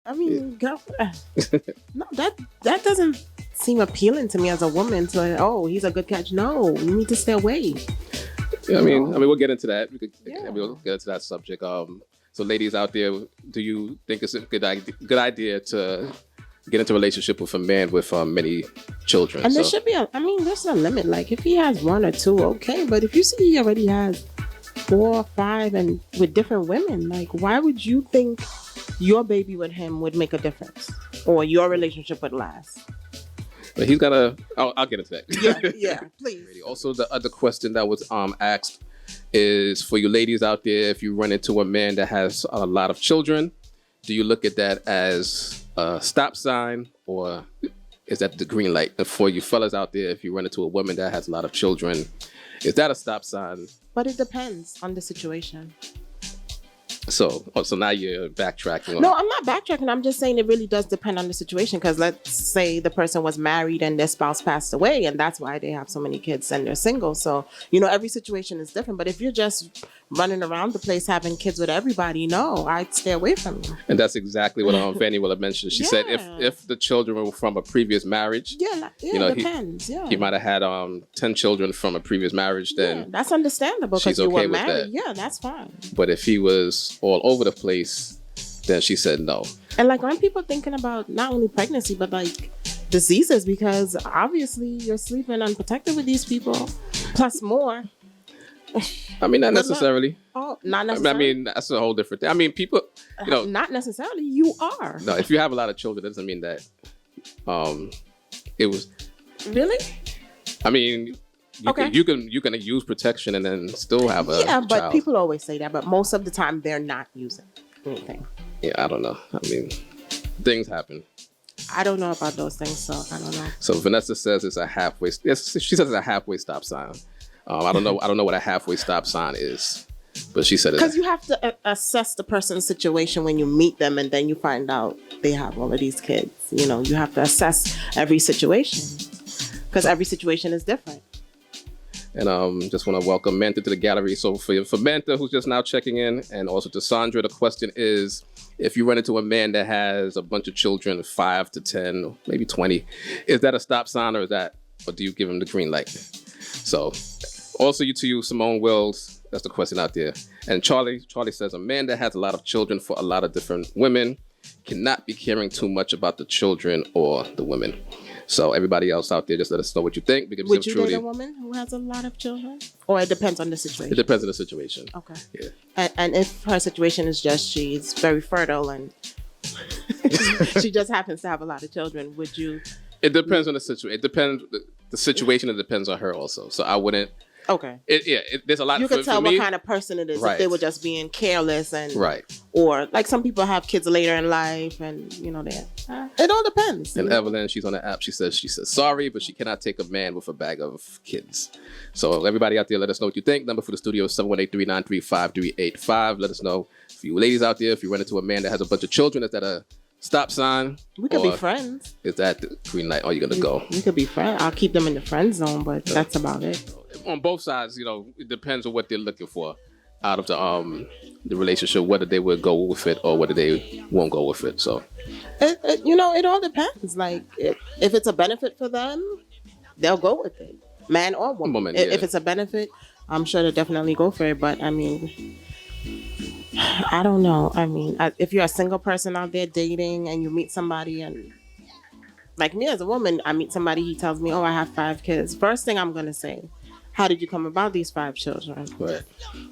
I Yeah. mean, girl, no, that doesn't seem appealing to me as a woman. To like, oh, he's a good catch. No, you need to stay away. Yeah, No. we'll get into that. Yeah. We'll get into that subject. So ladies out there, do you think it's a good idea to get into a relationship with a man with many children? And there So, should be I mean, there's a limit. Like if he has one or two, okay. But if you see he already has four or five and with different women, like why would you think your baby with him would make a difference? Or your relationship would last? but he's got to. I'll get into that. Yeah, please. Also, the other question that was asked is for you ladies out there: if you run into a man that has a lot of children, do you look at that as a stop sign or is that the green light? And for you fellas out there, if you run into a woman that has a lot of children, is that a stop sign? But it depends on the situation. So now you're backtracking. No, I'm not backtracking. I'm just saying it really does depend on the situation. Because let's say the person was married and their spouse passed away, and that's why they have so many kids and they're single. So, every situation is different. But if you're just running around the place having kids with everybody, no, I'd stay away from you. And that's exactly what Fanny Willa mentioned. She said Yeah. if the children were from a previous marriage, Yeah, it depends. he might have had 10 children from a previous marriage, then Yeah, that's understandable because she's you okay were with married. that. Yeah, that's fine. But if he was all over the place, then she said no. And like, aren't people thinking about not only pregnancy but like diseases? Because obviously you're sleeping unprotected with these people, plus more. I mean, not Good luck. necessarily. Oh, not I necessarily. mean, that's a whole different thing. I mean, people, Not necessarily. You are. no, if you have a lot of children, it doesn't mean that it was, Really? I mean, Okay. you can use protection and then still have a Yeah, but child. people always say that. But most of the time, they're not using anything. Yeah, I don't know. I mean, things happen. I don't know about those things, so I don't know. So Vanessa says it's a halfway. Yes, she says it's a halfway stop sign. I don't know. I don't know what a halfway stop sign is, but she said Because you have to assess the person's situation when you meet them, and then you find out they have all of these kids. You have to assess every situation because every situation is different. And just want to welcome Mantha to the gallery. So for Mantha, who's just now checking in, and also to Sandra, the question is: if you run into a man that has a bunch of children, 5 to 10, or maybe 20, is that a stop sign, or do you give him the green light? So, also to you, Simone Wills. That's the question out there. And Charlie says a man that has a lot of children for a lot of different women cannot be caring too much about the children or the women. So everybody else out there, just let us know what you think. Because Would you date a woman who has a lot of children? Or it depends on the situation? It depends on the situation. Okay. Yeah. And if her situation is just she's very fertile and she just happens to have a lot of children, would you? It depends on the situation. It depends the situation. It depends on her also. So I wouldn't. Okay. There's a lot. You could tell for me, what kind of person it is Right. if they were just being careless and Right. or like some people have kids later in life and that. It all depends. And Evelyn, she's on the app. She says sorry, but she cannot take a man with a bag of kids. So everybody out there, let us know what you think. Number for the studio is 718-393-5385. Let us know. For you ladies out there, if you run into a man that has a bunch of children, is that a stop sign? We could be Or friends. Is that the green light? Are you gonna go? We could be friends. I'll keep them in the friend zone, but that's about it. On both sides, it depends on what they're looking for out of the relationship, whether they would go with it or whether they won't go with it. So It all depends. Like if it's a benefit for them, they'll go with it, man or woman. Woman, If yeah. it's a benefit, I'm sure they'll definitely go for it. But I mean, I don't know. I mean, if you're a single person out there dating and you meet somebody and like me as a woman, I meet somebody, he tells me, oh, I have 5 kids. First thing I'm going to say, how did you come about these 5 children? right.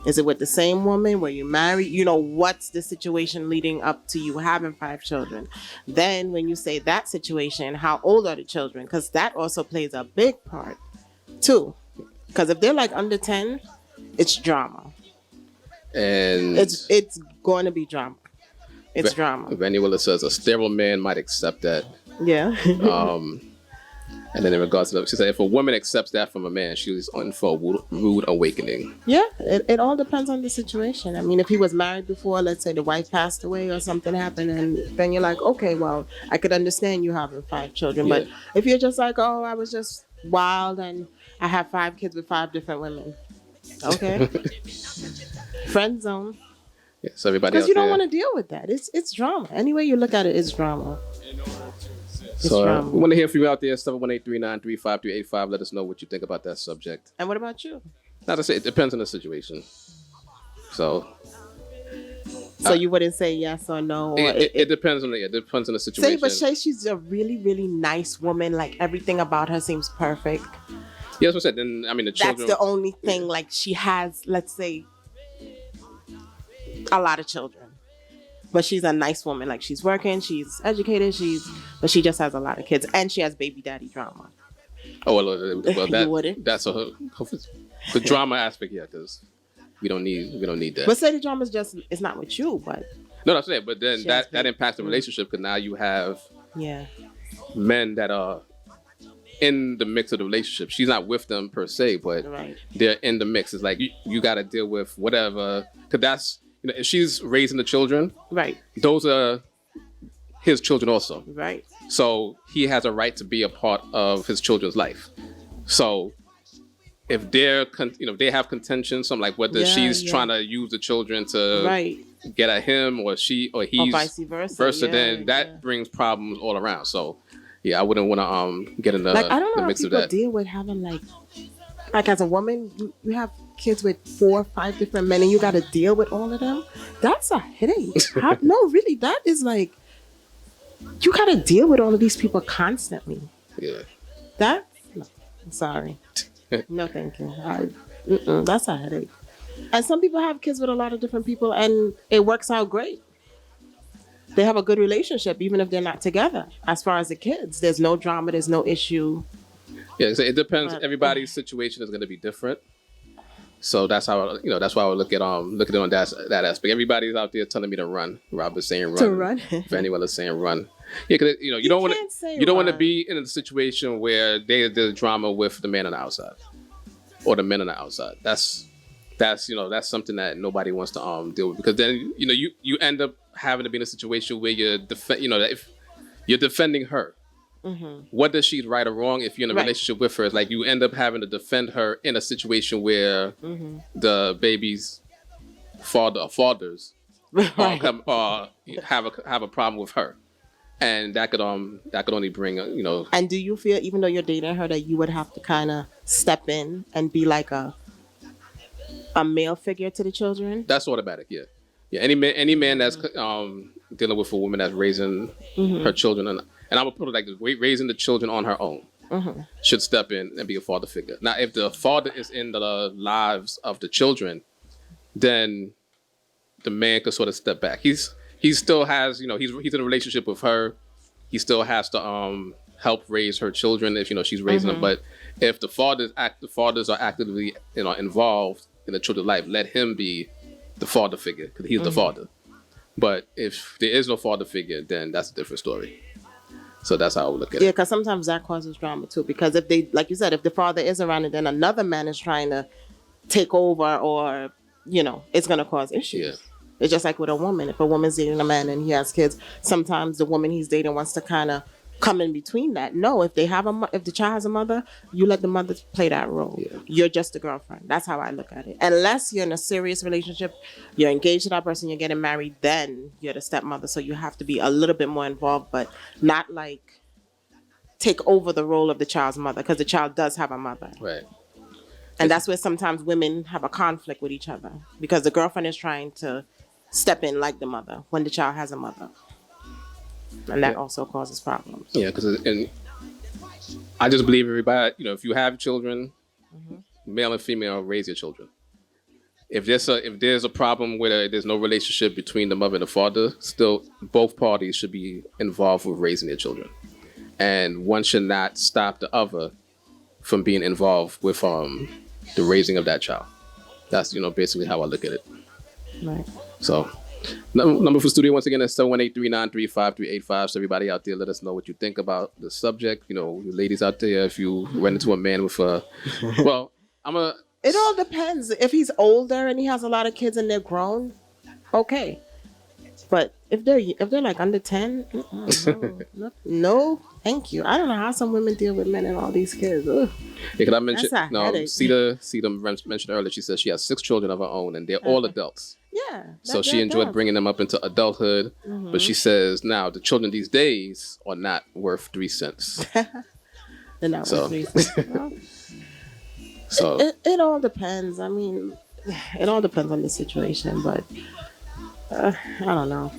Is it with the same woman? Were you married? What's the situation leading up to you having 5 children? Then when you say that situation, how old are the children? Because that also plays a big part too. Because if they're like under 10, it's drama. And It's going to be drama. It's drama. Vanny Willa says a sterile man might accept that. Yeah. And then in regards to that, she said if a woman accepts that from a man, she's in for a rude awakening. Yeah, it all depends on the situation. I mean, if he was married before, let's say the wife passed away or something happened, and then you're like, okay, well, I could understand you having 5 children. But Yeah. if you're just like, oh, I was just wild and I have 5 kids with 5 different women. Okay. Friend zone. Yeah, so everybody Because out you don't there. want to deal with that. It's drama. Any way you look at it, it's drama. It's So drama. we want to hear from you out there. 718-393-5385. Let us know what you think about that subject. And what about you? Not to say it depends on the situation. So You wouldn't say yes or no? Or it depends on it depends on the say, situation. but say she's a really, really nice woman. Like everything about her seems perfect. Yeah, that's what I said. Then I mean the children. That's the only thing. Like she has, let's say, a lot of children, but she's a nice woman. Like she's working, she's educated, but she just has a lot of kids, and she has baby daddy drama. Oh well, You wouldn't? that's the drama aspect. Yeah, because we don't need that. But say the drama's just it's not with you, but No, that's it. But then She has that baby. impacts the relationship because now you have yeah, men that are in the mix of the relationship. She's not with them per se, but right, they're in the mix. It's like you got to deal with whatever. Because that's if she's raising the children, right, those are his children also. right, So he has a right to be a part of his children's life. So if they're they have contention, something like whether Yeah, she's yeah. trying to use the children to right, get at him or he's or vice versa. then that yeah. brings problems all around. So yeah, I wouldn't want to get in the, Like I don't the know how mix of people that. deal with having like as a woman, you have kids with 4 or 5 different men, and you got to deal with all of them. That's a headache. No, really, that is like you got to deal with all of these people constantly. Yeah. That no, I'm sorry, no, thank you. That's a headache. And some people have kids with a lot of different people, and it works out great. They have a good relationship, even if they're not together. As far as the kids, there's no drama, there's no issue. Yeah, so it depends. But- Everybody's situation is going to be different. So that's how that's why I would look at it on that aspect. Everybody's out there telling me to run. Rob is saying run. To run. If anyone is saying run, yeah, because you don't want can't say to want to run. be in a situation where there's drama with the man on the outside or the men on the outside. That's something that nobody wants to deal with because then you end up having to be in a situation where you're if you're defending her. Mm-hmm. Whether she's right or wrong, if you're in a Right. relationship with her, it's like you end up having to defend her in a situation where Mm-hmm. the baby's father or fathers Right. have a problem with her, and that could only bring And do you feel, even though you're dating her, that you would have to kind of step in and be like a male figure to the children? that's automatic. Yeah. Any man that's dealing with a woman that's raising her children, and I would put it like this: raising the children on her own. Should step in and be a father figure. Now, if the father is in the lives of the children, then the man could sort of step back. He still has, he's in a relationship with her. He still has to help raise her children if she's raising them. But if the fathers are actively involved in the children's life, let him be the father figure because he's the father. But if there is no father figure, then that's a different story. So that's how I would look at Yeah, it. because sometimes that causes drama too. Because if they, like you said, if the father is around and then another man is trying to take over, or it's gonna cause issues. Yeah. It's just like with a woman. If a woman's dating a man and he has kids, sometimes the woman he's dating wants to kind of come in between that. No, if the child has a mother, you let the mother play that role. Yeah. You're just a girlfriend. That's how I look at it. Unless you're in a serious relationship, you're engaged to that person, you're getting married, then you're the stepmother. So you have to be a little bit more involved, but not like take over the role of the child's mother, because the child does have a mother. Right. And that's where sometimes women have a conflict with each other, because the girlfriend is trying to step in like the mother when the child has a mother. And that also causes problems. Yeah, and I just believe everybody, if you have children, male and female, raise your children. If there's a problem where there's no relationship between the mother and the father, still both parties should be involved with raising their children, and one should not stop the other from being involved with the raising of that child. That's basically how I look at it. Right. So, number for studio once again is 718-393-5385. So everybody out there, let us know what you think about the subject. You ladies out there, if you run into a man with well, It all depends. If he's older and he has a lot of kids and they're grown, okay. But if they're like under 10, no, thank you. I don't know how some women deal with men and all these kids. Ugh. Yeah, cause I mentioned That's a headache. Cedar mentioned earlier. She says she has 6 children of her own, and they're all adults. Yeah. So she enjoyed bringing them up into adulthood. Mm-hmm. But she says now the children these days are not worth 3 cents. They're not So- worth 3 cents. Well, So it all depends. I mean, it all depends on the situation, but I don't know.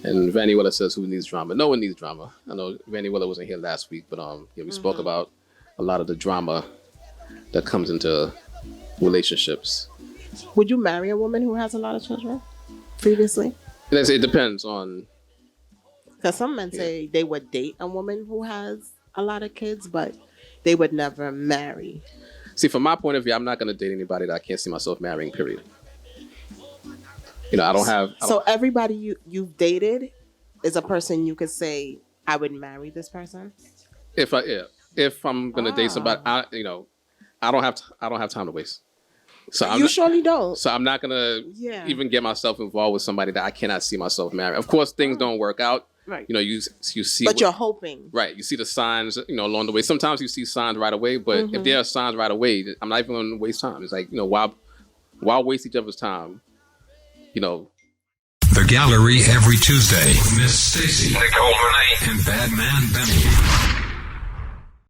and Vanny Willer says, "Who needs drama? No one needs drama." I know Vanny Willer wasn't here last week, but yeah, we spoke about a lot of the drama that comes into relationships. Would you marry a woman who has a lot of children previously? And it depends on. Because some men say they would date a woman who has a lot of kids, but they would never marry. See, from my point of view, I'm not going to date anybody that I can't see myself marrying. Period. You know, I don't have. So everybody you've dated is a person you could say, I would marry this person? If I'm going to date somebody, I don't have time to waste. So I'm You not, surely don't. so I'm not going to Yeah. even get myself involved with somebody that I cannot see myself marrying. Of course, things don't work out. Right. You know, you see. But you're hoping. Right. You see the signs, along the way. Sometimes you see signs right away, but if there are signs right away, I'm not even going to waste time. It's like, why waste each other's time? The Gallery every Tuesday. Miss Stacy, Nicole Renee, and Badman Benny.